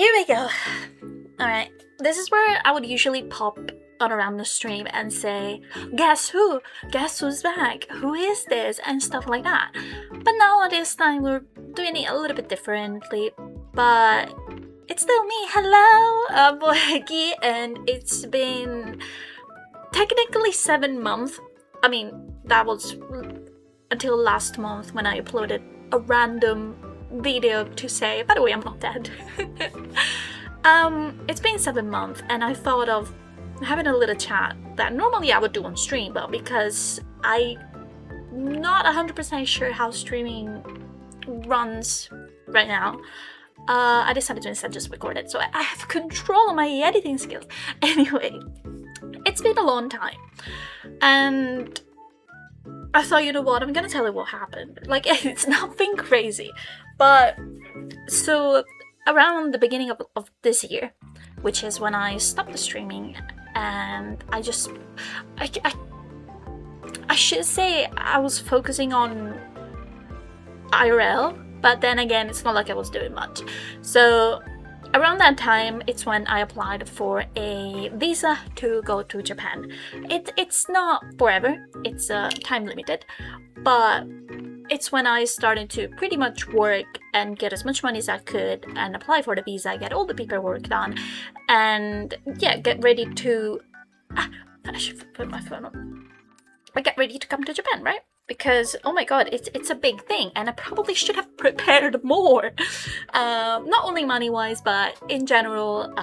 Here we go. Alright, this is where I would usually pop on around the stream and say, guess who? Guess who's back? Who is this? And stuff like that. But now this time we're doing it a little bit differently. But it's still me. Hello, Bohegi, and it's been technically 7 months. I mean, that was until last month when I uploaded a random video to say, by the way, I'm not dead. It's been 7 months, and I thought of having a little chat that normally I would do on stream, but because I'm not 100% sure how streaming runs right now, I decided to instead just record it, so I have control of my editing skills. Anyway, it's been a long time, and I thought, you know what, I'm gonna tell you what happened. Like, it's nothing crazy, but so around the beginning of this year, which is when I stopped the streaming, and I should say I was focusing on IRL, but then again, it's not like I was doing much. So around that time, it's when I applied for a visa to go to Japan. It's not forever, it's time limited, but it's when I started to pretty much work and get as much money as I could and apply for the visa, get all the paperwork done, and yeah, get ready to... I should put my phone on. I get ready to come to Japan, right? Because, oh my god, it's a big thing, and I probably should have prepared more. Not only money-wise, but in general,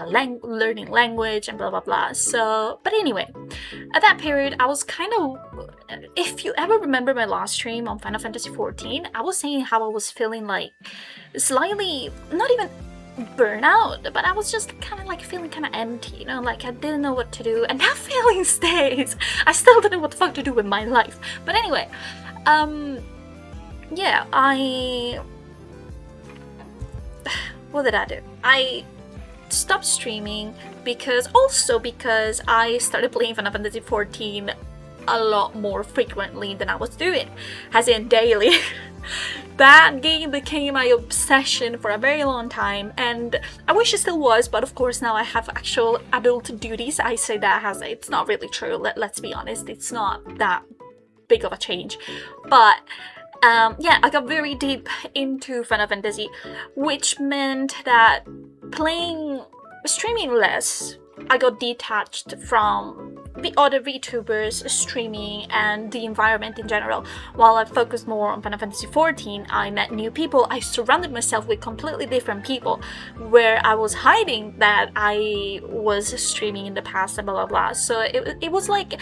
learning language and blah blah blah. So, but anyway, at that period, I was kind of... If you ever remember my last stream on Final Fantasy XIV, I was saying how I was feeling like slightly, not even burnout, but I was just kind of like feeling kind of empty, you know, like I didn't know what to do, and that feeling stays. I still don't know what the fuck to do with my life. But anyway, yeah, what did I do? I stopped streaming because I started playing Final Fantasy XIV a lot more frequently than I was doing, as in daily. That game became my obsession for a very long time, and I wish it still was, but of course now I have actual adult duties. I say that as it's not really true, let's be honest, it's not that big of a change. But yeah, I got very deep into Final Fantasy, which meant that streaming less, I got detached from the other VTubers streaming and the environment in general. While I focused more on Final Fantasy XIV, I met new people, I surrounded myself with completely different people, where I was hiding that I was streaming in the past and blah blah blah. So it was like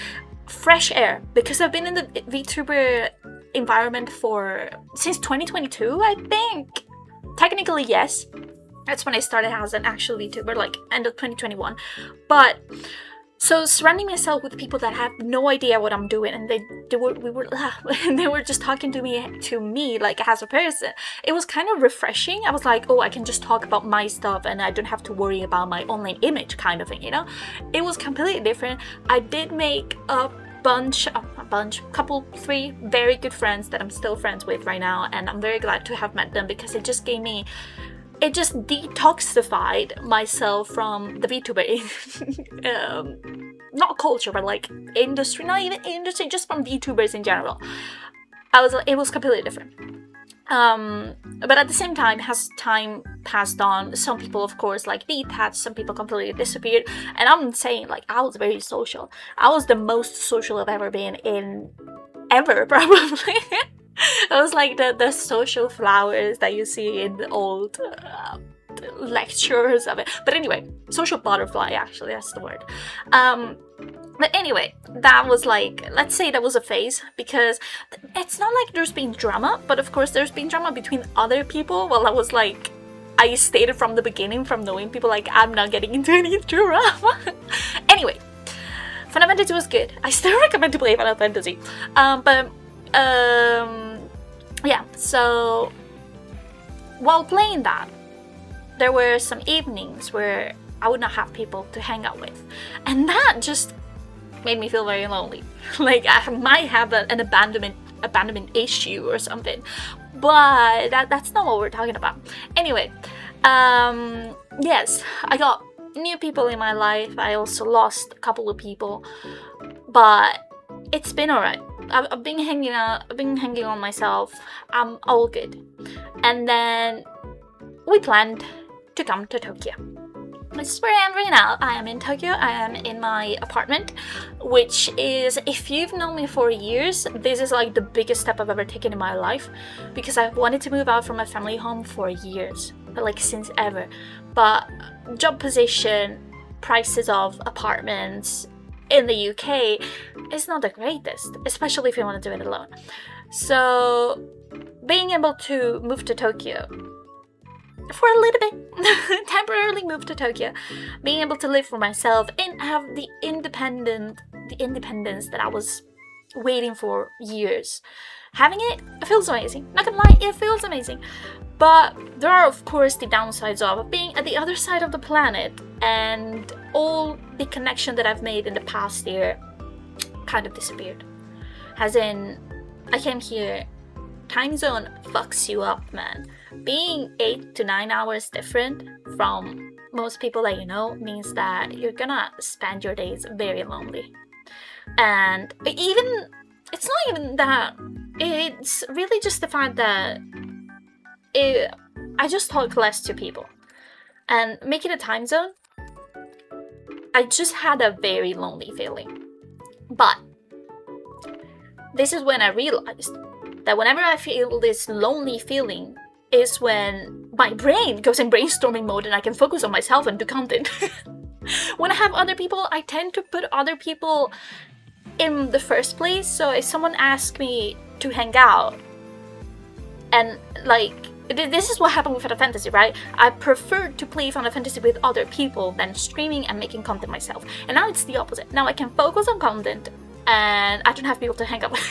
fresh air, because I've been in the VTuber environment since 2022, I think. Technically, yes. That's when I started as an actual VTuber, like end of 2021. But so surrounding myself with people that have no idea what I'm doing, and they were just talking to me like as a person. It was kind of refreshing. I was like, oh, I can just talk about my stuff and I don't have to worry about my online image, kind of thing, you know? It was completely different. I did make three very good friends that I'm still friends with right now, and I'm very glad to have met them, because it just detoxified myself from the VTuber not culture, but like industry, not even industry, just from VTubers in general. It was completely different. But at the same time, as time passed on, some people of course like detached, some people completely disappeared, and I'm saying like I was very social. I was the most social I've ever been in ever, probably. It was like the social flowers that you see in the old lectures of it. But anyway, social butterfly, actually, that's the word. But anyway, that was like, let's say that was a phase, because it's not like there's been drama, but of course there's been drama between other people. Well, I stated from the beginning, from knowing people, like I'm not getting into any drama. Anyway, Final Fantasy was good. I still recommend to play Final Fantasy. Yeah, so while playing that, there were some evenings where I would not have people to hang out with, and that just made me feel very lonely. Like I might have an abandonment issue or something, but that's not what we're talking about. Anyway, Yes, I got new people in my life. I also lost a couple of people, but it's been alright. I've been hanging out. I've been hanging on myself. I'm all good. And then we planned to come to Tokyo. This is where I am right now. I am in Tokyo. I am in my apartment, which is, if you've known me for years, this is like the biggest step I've ever taken in my life, because I've wanted to move out from my family home for years, like since ever. But job position, prices of apartments in the UK is not the greatest, especially if you want to do it alone. So being able to move to Tokyo for a little bit, temporarily move to Tokyo, being able to live for myself and have the independence that I was waiting for years. Having it feels amazing. Not gonna lie, it feels amazing. But there are, of course, the downsides of being at the other side of the planet, and all the connection that I've made in the past year kind of disappeared. As in, I came here, time zone fucks you up, man. Being 8 to 9 hours different from most people that you know means that you're gonna spend your days very lonely. And even, it's not even that, it's really just the fact that I just talk less to people. And making a time zone, I just had a very lonely feeling. But this is when I realized that whenever I feel this lonely feeling is when my brain goes in brainstorming mode and I can focus on myself and do content. When I have other people, I tend to put other people in the first place. So if someone asks me to hang out, and like, this is what happened with Final Fantasy, right? I prefer to play Final Fantasy with other people than streaming and making content myself. And now it's the opposite. Now I can focus on content and I don't have people to hang out with.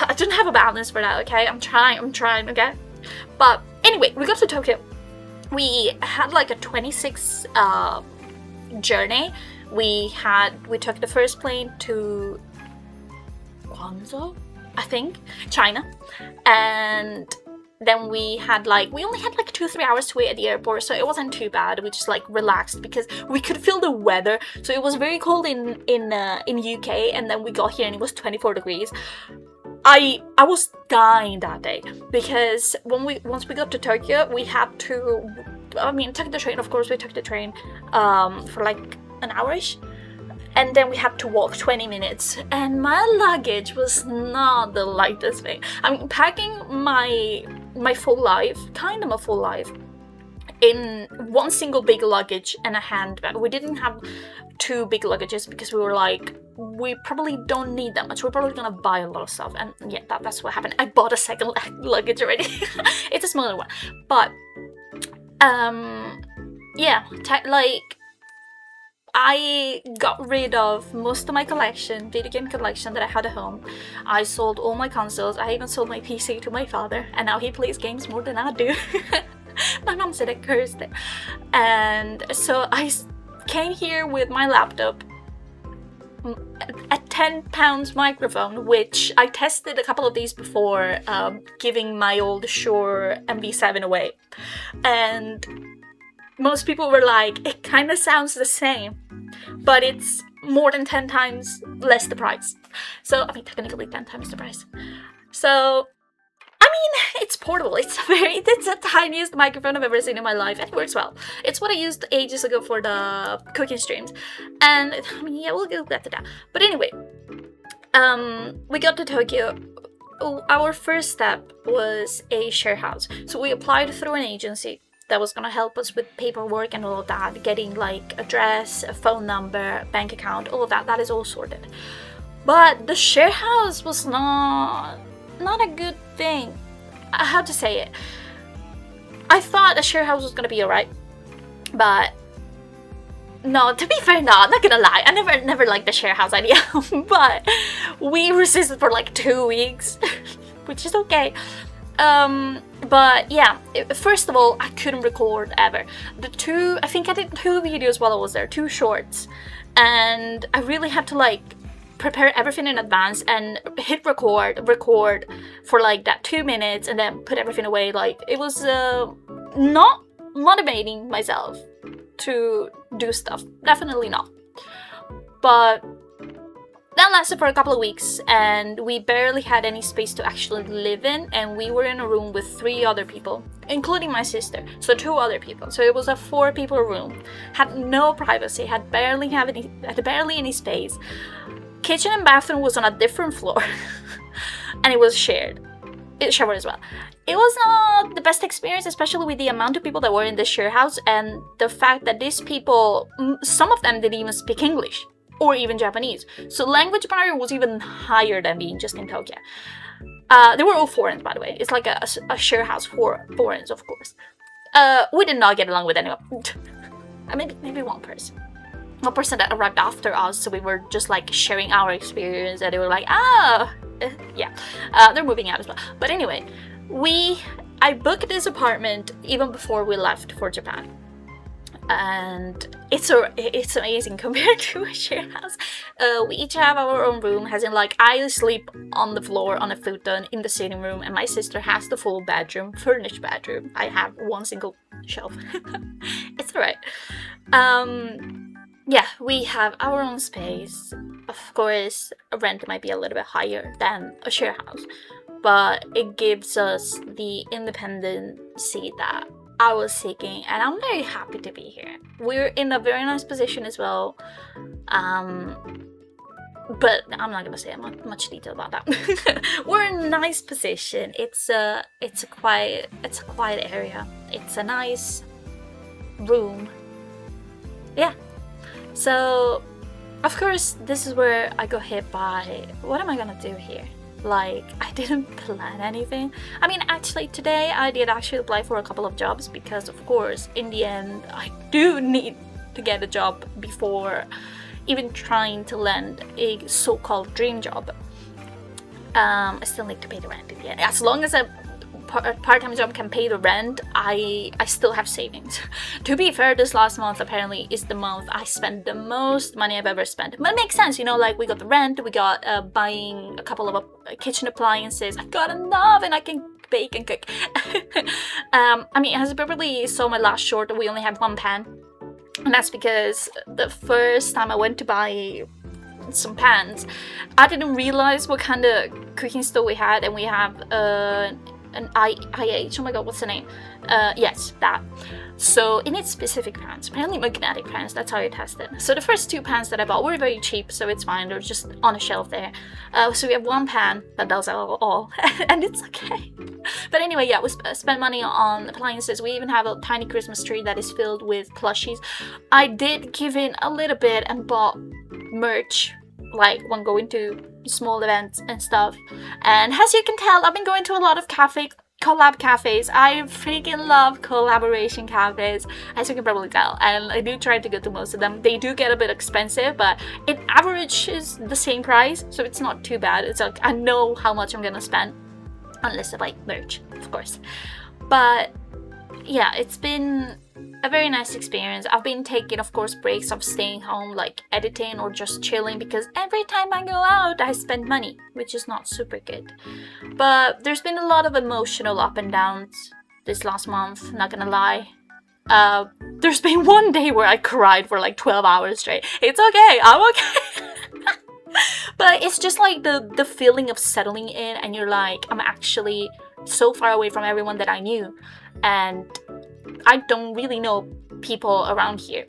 I don't have a balance for that, okay? I'm trying, okay? But anyway, we got to Tokyo. We had like a 26 journey. We took the first plane to Guangzhou, I think, China. And then we only had like 2-3 hours to wait at the airport, so it wasn't too bad. We just like relaxed because we could feel the weather. So it was very cold in UK, and then we got here and it was 24 degrees. I was dying that day because once we got to Tokyo, we had to, take the train. Of course, we took the train for like an hour-ish, and then we had to walk 20 minutes. And my luggage was not the lightest thing. Packing my full life, kind of a full life, in one single big luggage and a handbag. We didn't have 2 big luggages because we were like, we probably don't need that much. We're probably gonna buy a lot of stuff, and yeah, that's what happened. I bought a second luggage already. It's a smaller one, but I got rid of most of my video game collection that I had at home. I sold all my consoles. I even sold my PC to my father, and now he plays games more than I do. My mom said I cursed it. And so I came here with my laptop, a 10 pounds microphone, which I tested a couple of these before giving my old Shure MV7 away. And most people were like, it kind of sounds the same, but it's more than 10 times less the price. So, technically 10 times the price. So, it's portable. It's the tiniest microphone I've ever seen in my life. It works well. It's what I used ages ago for the cooking streams. And, we'll get to that. But anyway, we got to Tokyo. Our first step was a share house. So we applied through an agency that was gonna help us with paperwork and all of that, getting like address, a phone number, bank account, all of that. That is all sorted. But the share house was not a good thing. How to say it? I thought a share house was gonna be alright, but no. To be fair, no, I'm not gonna lie. I never liked the share house idea, but we resisted for like 2 weeks, which is okay. But yeah, first of all, I couldn't record ever. I think I did 2 videos while I was there, 2 shorts, and I really had to like prepare everything in advance and hit record for like that 2 minutes and then put everything away. Like, it was not motivating myself to do stuff. Definitely not. But that lasted for a couple of weeks, and we barely had any space to actually live in, and we were in a room with 3 other people, including my sister, so 2 other people. So it was a 4-people room, had no privacy, had barely any space. Kitchen and bathroom was on a different floor, and it was shared. It showered as well. It was not the best experience, especially with the amount of people that were in the share house, and the fact that these people, some of them didn't even speak English or even Japanese. So language barrier was even higher than being just in Tokyo. They were all foreigners, by the way. It's like a share house for foreigners, of course. We did not get along with anyone. Maybe one person. One person that arrived after us, so we were just like sharing our experience, and they were like, they're moving out as well. But anyway, I booked this apartment even before we left for Japan. And it's amazing compared to a share house. We each have our own room, as in like I sleep on the floor on a futon in the sitting room, and my sister has the full bedroom, furnished bedroom. I have one single shelf. It's alright. Yeah, we have our own space. Of course, rent might be a little bit higher than a share house, but it gives us the independency that I was seeking, and I'm very happy to be here. We're in a very nice position as well, but I'm not gonna say much detail about that. We're in a nice position. It's a quiet area. It's a nice room. Yeah. So, of course, this is where I got hit by, what am I gonna do here? Like, I didn't plan anything. I mean, actually, today I did actually apply for a couple of jobs because, of course, in the end, I do need to get a job before even trying to land a so-called dream job. I still need to pay the rent in the end. As long as a part-time job can pay the rent, I still have savings. To be fair, this last month apparently is the month I spent the most money I've ever spent. But it makes sense, you know, like we got the rent, we got buying a couple of kitchen appliances, I got an oven, I can bake and cook. I mean, as you probably saw my last short, we only have 1 pan. And that's because the first time I went to buy some pans, I didn't realize what kind of cooking stove we had, and we have an IH, oh my god, what's the name? Yes, that. So it needs specific pans, apparently magnetic pans, that's how I tested. So the first 2 pans that I bought were very cheap, so it's fine, they're just on a shelf there. So we have 1 pan that does all, and it's okay. But anyway, yeah, we spent money on appliances. We even have a tiny Christmas tree that is filled with plushies. I did give in a little bit and bought merch, like when going to small events and stuff. And as you can tell, I've been going to a lot of collab cafes. I freaking love collaboration cafes, as you can probably tell, and I do try to go to most of them. They do get a bit expensive, but it averages the same price, so it's not too bad. It's like I know how much I'm gonna spend, unless I buy merch, of course. But yeah, it's been a very nice experience. I've been taking, of course, breaks of staying home, like editing or just chilling, because every time I go out I spend money, which is not super good. But there's been a lot of emotional up and downs this last month, not gonna lie. There's been one day where I cried for like 12 hours straight. It's okay, I'm okay. But it's just like the feeling of settling in, and you're like, I'm actually so far away from everyone that I knew, and I don't really know people around here.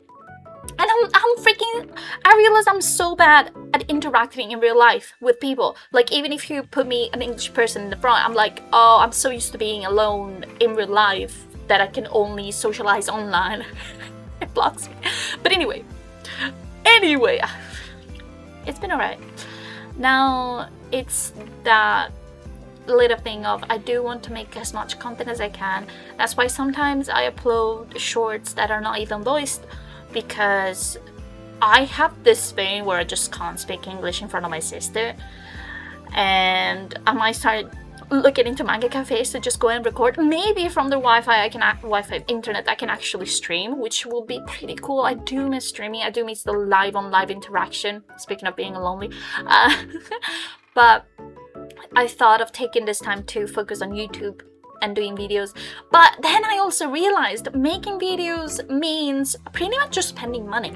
And I realize I'm so bad at interacting in real life with people. Like, even if you put me, an English person, in the front, I'm like, oh, I'm so used to being alone in real life that I can only socialize online. It blocks me. But anyway, it's been alright. Now, it's that little thing of I do want to make as much content as I can. That's why sometimes I upload shorts that are not even voiced, because I have this thing where I just can't speak English in front of my sister, and I might start looking into manga cafes to just go and record. Maybe from the Wi-Fi internet I can actually stream, which will be pretty cool. I do miss streaming. I do miss the live on live interaction. Speaking of being lonely, but I thought of taking this time to focus on YouTube and doing videos. But then I also realized making videos means pretty much just spending money.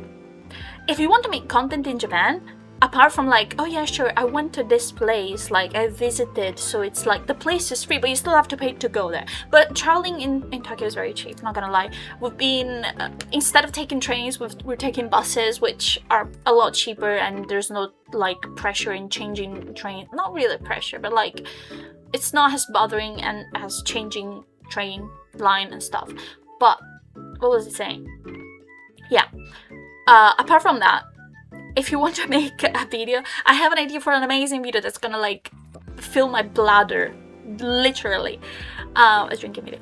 If you want to make content in Japan, apart from like, oh yeah, sure, I went to this place, like I visited, so it's like the place is free, but you still have to pay to go there. But traveling in Tokyo is very cheap, not gonna lie. We've been, instead of taking trains, we're taking buses, which are a lot cheaper, and there's no like pressure in changing train. Not really pressure, but like it's not as bothering and as changing train line and stuff. But what was it saying? Yeah. Apart from that, if you want to make a video, I have an idea for an amazing video that's gonna like fill my bladder, literally. A drinking video.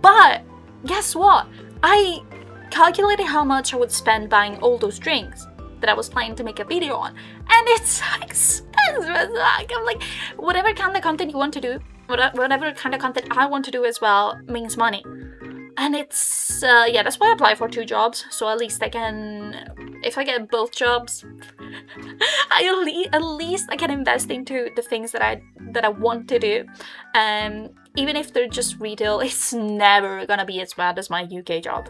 But guess what? I calculated how much I would spend buying all those drinks that I was planning to make a video on, and it's expensive. I'm like, whatever kind of content you want to do, whatever kind of content I want to do as well, means money. And it's, yeah, that's why I apply for 2 jobs, so at least I can, if I get both jobs, at least I can invest into the things that I want to do. Even if they're just retail, it's never gonna be as bad as my UK job.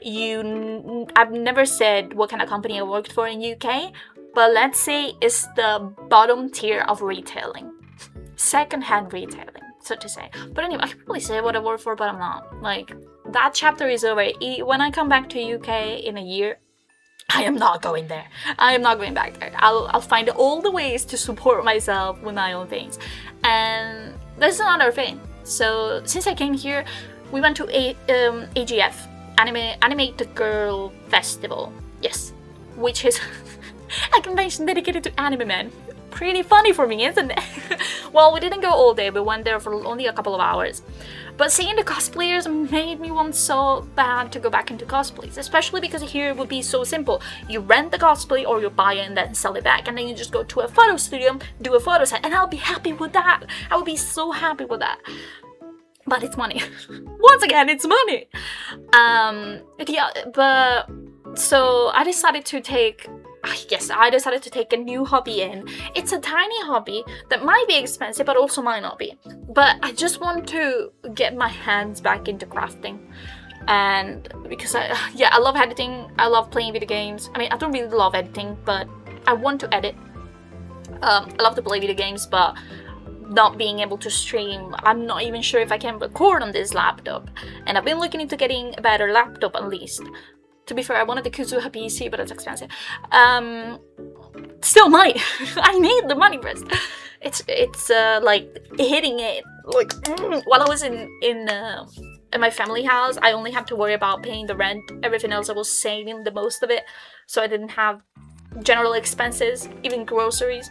I've never said what kind of company I worked for in UK, but let's say it's the bottom tier of retailing. Second-hand retailing, so to say. But anyway, I can probably say what I work for, but I'm not. Like, that chapter is over. When I come back to UK in a year, I am not going there. I am not going back there. I'll find all the ways to support myself with my own things. And there's another thing. So since I came here, we went to AGF, Animated Girl Festival. Yes, which is a convention dedicated to anime men. Pretty funny for me, isn't it? Well, we didn't go all day. We went there for only a couple of hours. But seeing the cosplayers made me want so bad to go back into cosplays, especially because here it would be so simple. You rent the cosplay or you buy it and then sell it back, and then you just go to a photo studio, do a photo set, and I'll be happy with that. I would be so happy with that. But it's money. Once again, it's money. Yeah, but so I decided to take a new hobby in. It's a tiny hobby that might be expensive, but also might not be. But I just want to get my hands back into crafting. And because I love editing, I love playing video games. I mean, I don't really love editing, but I want to edit. I love to play video games, but not being able to stream, I'm not even sure if I can record on this laptop. And I've been looking into getting a better laptop at least. To be fair, I wanted the Kuzuha PC, but it's expensive. Still money. I need the money first. It's like hitting it like while I was in my family house. I only had to worry about paying the rent. Everything else I was saving the most of it, so I didn't have general expenses, even groceries.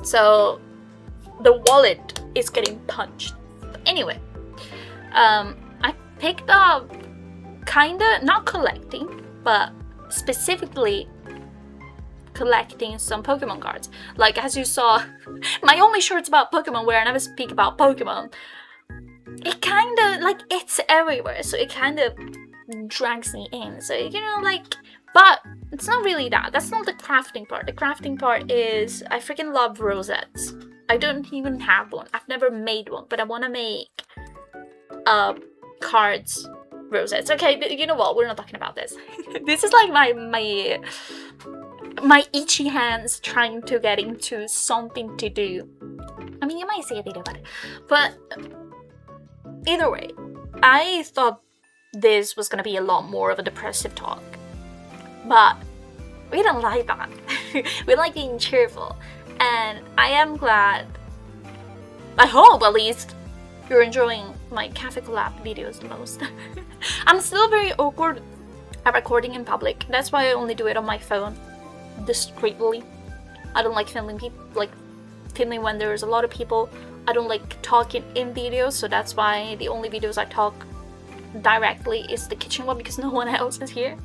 So the wallet is getting punched. But anyway, I picked up. Kinda not collecting, but specifically collecting some Pokemon cards. Like, as you saw, my only shorts about Pokemon where I never speak about Pokemon, it kinda, like, it's everywhere, so it kinda drags me in. So, you know, like, but it's not really that. That's not the crafting part. The crafting part is, I freaking love rosettes. I don't even have one. I've never made one, but I want to make cards rosettes. Okay, you know what? We're not talking about this. This is like my itchy hands trying to get into something to do. I mean, you might see a video about it, but either way, I thought this was gonna be a lot more of a depressive talk, but we don't like that. We like being cheerful, and I am glad, I hope at least, you're enjoying my cafe collab videos the most. I'm still very awkward at recording in public. That's why I only do it on my phone, discreetly. I don't like filming filming when there's a lot of people. I don't like talking in videos, so that's why the only videos I talk directly is the kitchen one, because no one else is here.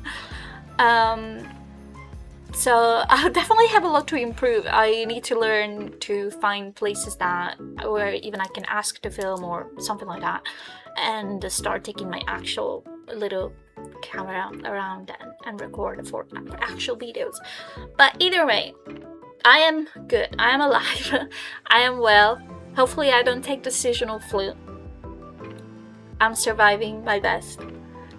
So I definitely have a lot to improve. I need to learn to find places that where even I can ask to film or something like that, and start taking my actual little camera around and record for actual videos. But either way, I am good. I am alive. I am well. Hopefully I don't take the seasonal flu. I'm surviving my best.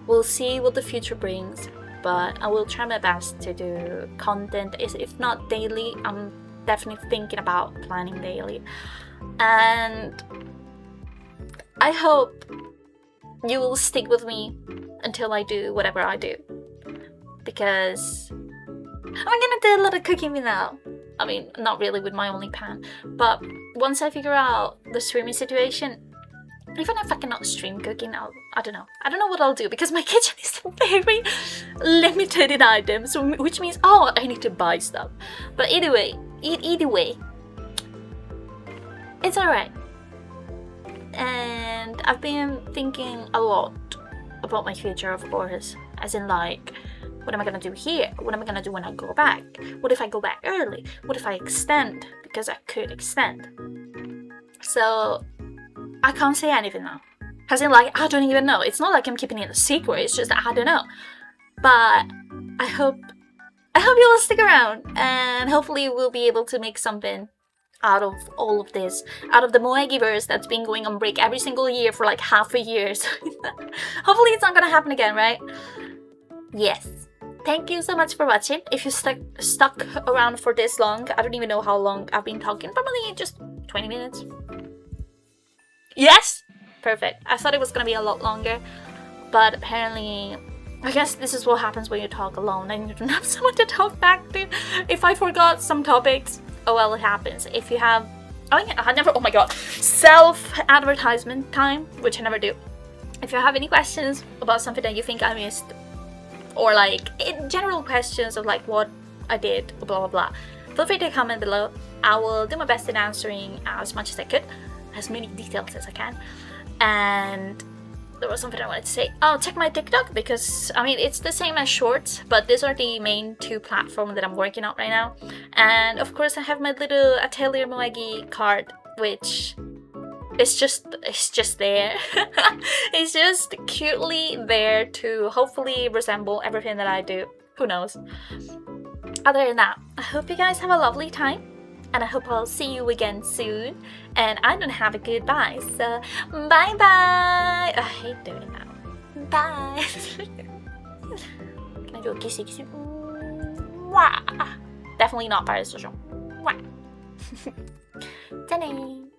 We'll see what the future brings, but I will try my best to do content. If not daily, I'm definitely thinking about planning daily. And I hope you will stick with me until I do whatever I do. Because I'm gonna do a lot of cooking now. I mean, not really with my only pan, but once I figure out the streaming situation, even if I cannot stream cooking, I don't know. I don't know what I'll do because my kitchen is very limited in items, which means, I need to buy stuff. But either way, it's alright. And I've been thinking a lot about my future, of course, as in like, what am I gonna do here? What am I gonna do when I go back? What if I go back early? What if I extend? Because I could extend. So I can't say anything now. As in, like, I don't even know. It's not like I'm keeping it a secret. It's just I don't know. But I hope you will stick around, and hopefully we'll be able to make something out of all of this, out of the Moegiverse that's been going on break every single year for like half a year. So hopefully it's not gonna happen again, right? Yes. Thank you so much for watching. If you stuck around for this long, I don't even know how long I've been talking. Probably just 20 minutes. Yes! Perfect. I thought it was gonna be a lot longer, but apparently, I guess this is what happens when you talk alone and you don't have someone to talk back to. If I forgot some topics, oh well, it happens. If you have, oh my god, self-advertisement time, which I never do. If you have any questions about something that you think I missed, or like general questions of like what I did, blah blah blah, feel free to comment below. I will do my best in answering as much as I could, as many details as I can. And there was something I wanted to say. Oh, check my TikTok, because I mean it's the same as Shorts, but these are the main two platforms that I'm working on right now. And of course I have my little Atelier Moegi card, which is just there. It's just cutely there to hopefully resemble everything that I do. Who knows? Other than that, I hope you guys have a lovely time, and I hope I'll see you again soon. And I'm gonna have a goodbye, so bye bye. I hate doing that. Bye. Can I do a kissy kissy? Definitely not parasocial. じゃあねー。